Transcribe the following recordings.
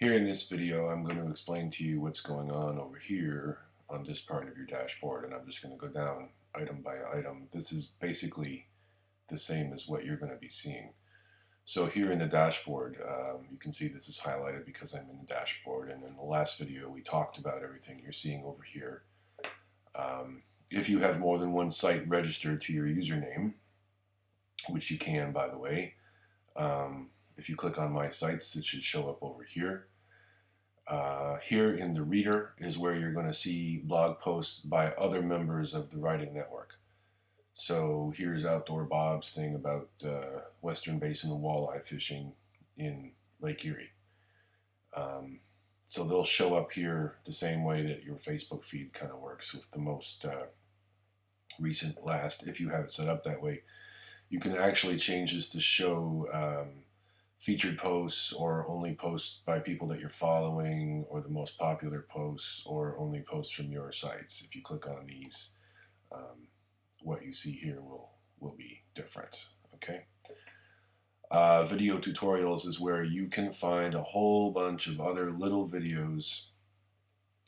Here in this video, I'm going to explain to you what's going on over here on this part of your dashboard, and I'm just going to go down item by item. This is basically the same as what you're going to be seeing. So here in the dashboard, you can see this is highlighted because I'm in the dashboard, and in the last video we talked about everything you're seeing over here. If you have more than one site registered to your username, which you can, by the way, if you click on My Sites, it should show up over here. Here in the reader is where you're going to see blog posts by other members of the Writing Network. So here's Outdoor Bob's thing about Western Basin and walleye fishing in Lake Erie. So they'll show up here the same way that your Facebook feed kind of works, with the most recent last. If you have it set up that way, you can actually change this to show featured posts, or only posts by people that you're following, or the most popular posts, or only posts from your sites. If you click on these, what you see here will be different. Okay. Video tutorials is where you can find a whole bunch of other little videos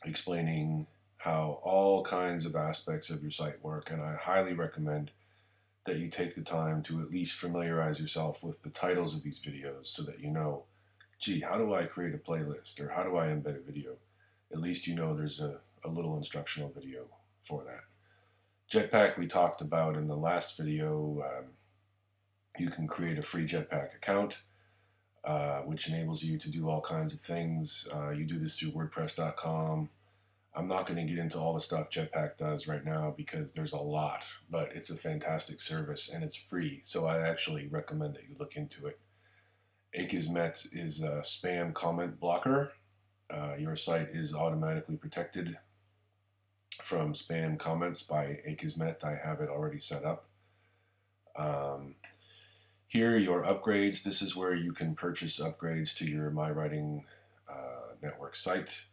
explaining how all kinds of aspects of your site work, and I highly recommend that you take the time to at least familiarize yourself with the titles of these videos, so that you know, gee, how do I create a playlist, or how do I embed a video? At least you know there's a little instructional video for that. Jetpack we talked about in the last video. You can create a free Jetpack account, which enables you to do all kinds of things. You do this through WordPress.com. I'm not going to get into all the stuff Jetpack does right now because there's a lot, but it's a fantastic service and it's free, so I actually recommend that you look into it. Akismet is a spam comment blocker. Your site is automatically protected from spam comments by Akismet. I have it already set up. Here, your upgrades. This is where you can purchase upgrades to your My Writing Network site.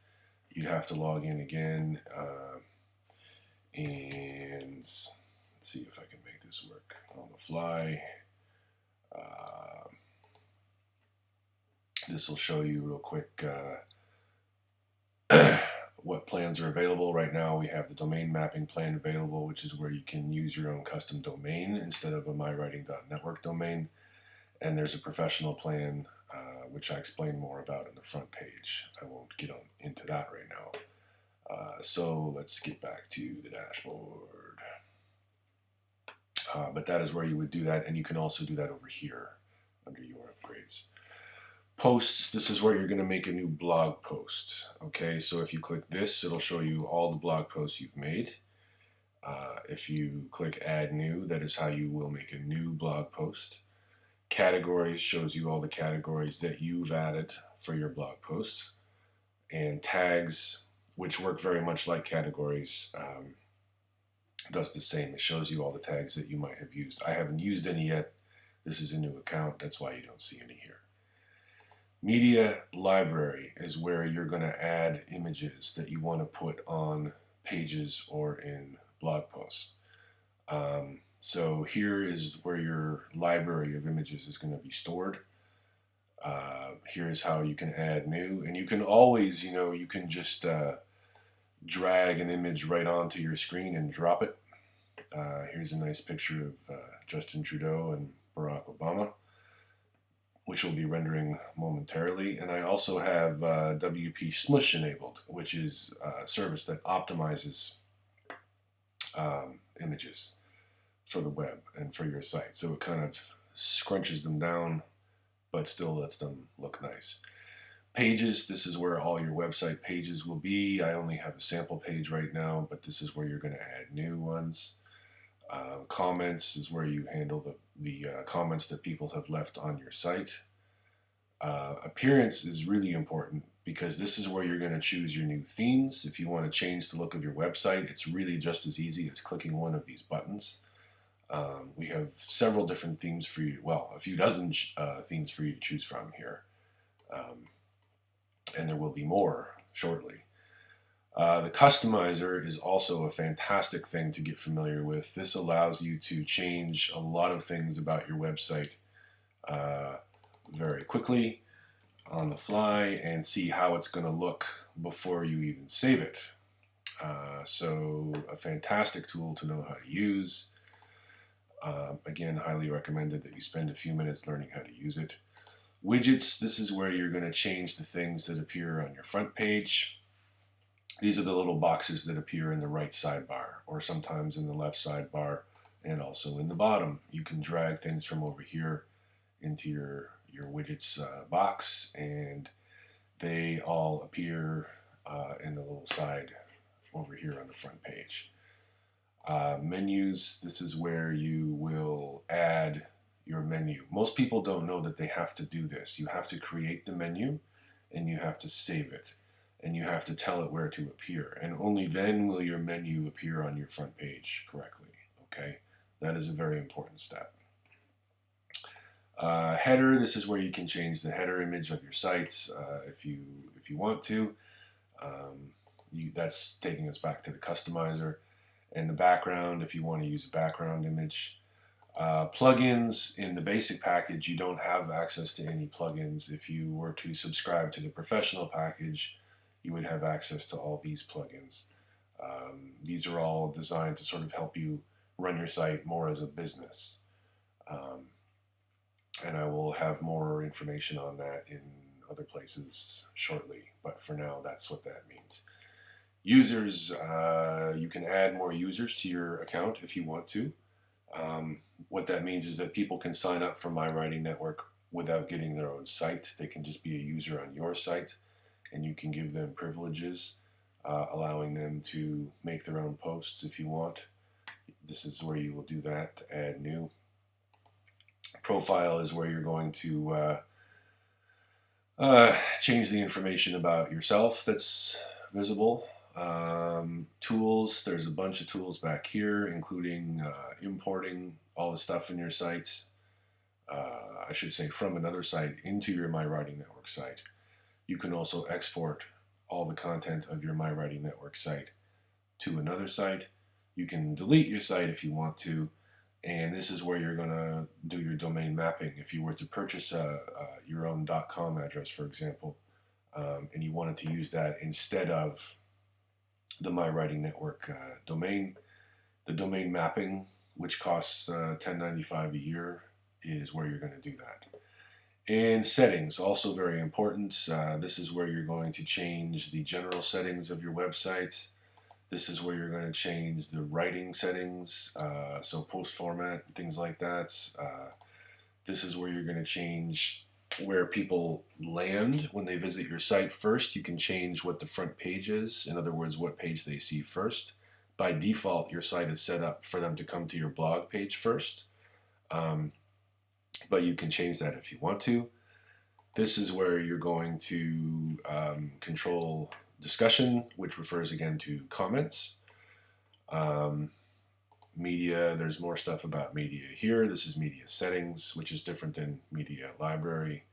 You'd have to log in again, and let's see if I can make this work on the fly. This will show you real quick what plans are available. Right now we have the domain mapping plan available, which is where you can use your own custom domain instead of a mywriting.network domain. And there's a professional plan, which I explain more about in the front page. I won't get into that right now. So let's get back to the dashboard. But that is where you would do that, and you can also do that over here under your upgrades. Posts, this is where you're going to make a new blog post. Okay, so if you click this, it'll show you all the blog posts you've made. If you click Add New, that is how you will make a new blog post. Categories shows you all the categories that you've added for your blog posts. And tags, which work very much like categories, does the same. It shows you all the tags that you might have used. I haven't used any yet. This is a new account, that's why you don't see any here. Media library is where you're going to add images that you want to put on pages or in blog posts. So here is where your library of images is going to be stored. Here's how you can add new, and you can always, you can just drag an image right onto your screen and drop it. Here's a nice picture of Justin Trudeau and Barack Obama, which will be rendering momentarily. And I also have WP Smush enabled, which is a service that optimizes images for the web and for your site. So it kind of scrunches them down, but still lets them look nice. Pages, this is where all your website pages will be. I only have a sample page right now, but this is where you're going to add new ones. Comments is where you handle the comments that people have left on your site. Appearance is really important because this is where you're going to choose your new themes. If you want to change the look of your website, it's really just as easy as clicking one of these buttons. We have several different themes for you, well, a few dozen themes for you to choose from here. And there will be more shortly. The customizer is also a fantastic thing to get familiar with. This allows you to change a lot of things about your website very quickly. on the fly and see how it's going to look before you even save it. So a fantastic tool to know how to use. Again, highly recommended that you spend a few minutes learning how to use it. Widgets, this is where you're going to change the things that appear on your front page. These are the little boxes that appear in the right sidebar, or sometimes in the left sidebar, and also in the bottom. You can drag things from over here into your widgets box, and they all appear in the little side over here on the front page. Menus, this is where you will add your menu. Most people don't know that they have to do this. You have to create the menu, and you have to save it, and you have to tell it where to appear, and only then will your menu appear on your front page correctly. Okay, that is a very important step. Header, this is where you can change the header image of your sites if you want to. That's taking us back to the customizer. And the background, if you want to use a background image. Plugins, in the basic package, you don't have access to any plugins. If you were to subscribe to the professional package, you would have access to all these plugins. These are all designed to sort of help you run your site more as a business. And I will have more information on that in other places shortly, but for now, that's what that means. Users, you can add more users to your account if you want to. What that means is that people can sign up for My Writing Network without getting their own site. They can just be a user on your site, and you can give them privileges, allowing them to make their own posts if you want. This is where you will do that, add new. Profile is where you're going to change the information about yourself that's visible. Tools, there's a bunch of tools back here, including importing all the stuff in your sites, I should say from another site into your My Writing Network site. You can also export all the content of your My Writing Network site to another site. You can delete your site if you want to, and this is where you're going to do your domain mapping. If you were to purchase your own .com address, for example, and you wanted to use that instead of the My Writing Network domain, the domain mapping, which costs $10.95 a year, is where you're going to do that. And settings, also very important. This is where you're going to change the general settings of your website. This is where you're going to change the writing settings, so post format, things like that. This is where you're going to change where people land when they visit your site first. You can change what the front page is, in other words, what page they see first. By default, your site is set up for them to come to your blog page first, but you can change that if you want to. This is where you're going to control discussion, which refers again to comments. Media, there's more stuff about media here. This is media settings, which is different than media library.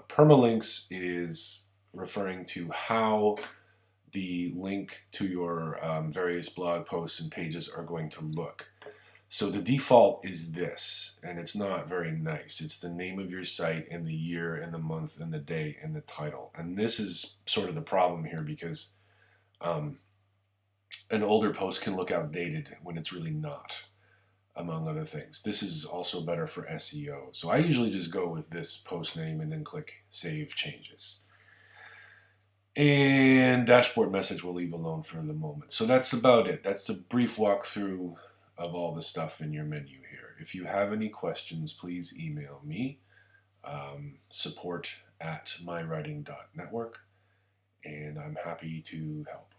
Permalinks is referring to how the link to your various blog posts and pages are going to look. So the default is this, and it's not very nice. It's the name of your site and the year and the month and the day and the title. And this is sort of the problem here, because an older post can look outdated when it's really not, among other things. This is also better for SEO. So I usually just go with this post name and then click Save Changes. And dashboard message we'll leave alone for the moment. So that's about it. That's a brief walkthrough of all the stuff in your menu here. If you have any questions, please email me, support@mywriting.network, and I'm happy to help.